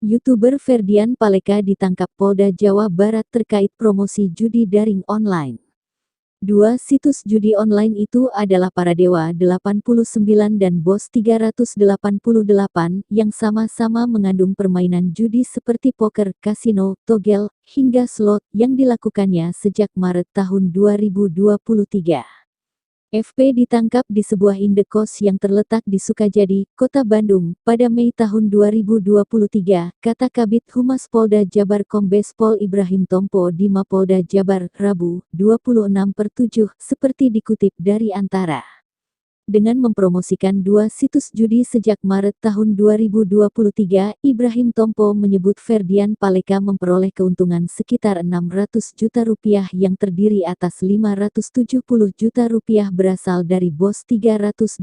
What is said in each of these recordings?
YouTuber Ferdian Paleka ditangkap Polda Jawa Barat terkait promosi judi daring online. Dua situs judi online itu adalah Paradewa 89 dan Bos 388 yang sama-sama mengandung permainan judi seperti poker, kasino, togel, hingga slot yang dilakukannya sejak Maret tahun 2023. FP ditangkap di sebuah indekos yang terletak di Sukajadi, Kota Bandung, pada Mei tahun 2023, kata Kabid Humas Polda Jabar Kombes Pol Ibrahim Tompo di Mapolda Jabar, Rabu, 26/7, seperti dikutip dari Antara. Dengan mempromosikan dua situs judi sejak Maret tahun 2023, Ibrahim Tompo menyebut Ferdian Paleka memperoleh keuntungan sekitar 600 juta rupiah yang terdiri atas 570 juta rupiah berasal dari Bos 388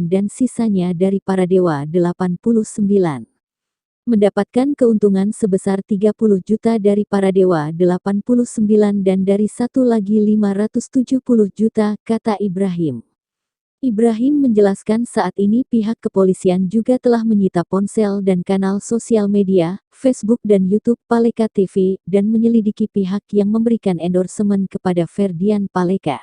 dan sisanya dari Paradewa 89. Mendapatkan keuntungan sebesar 30 juta dari Paradewa 89 dan dari satu lagi 570 juta, kata Ibrahim. Ibrahim menjelaskan saat ini pihak kepolisian juga telah menyita ponsel dan kanal sosial media, Facebook dan YouTube Paleka TV, dan menyelidiki pihak yang memberikan endorsement kepada Ferdian Paleka.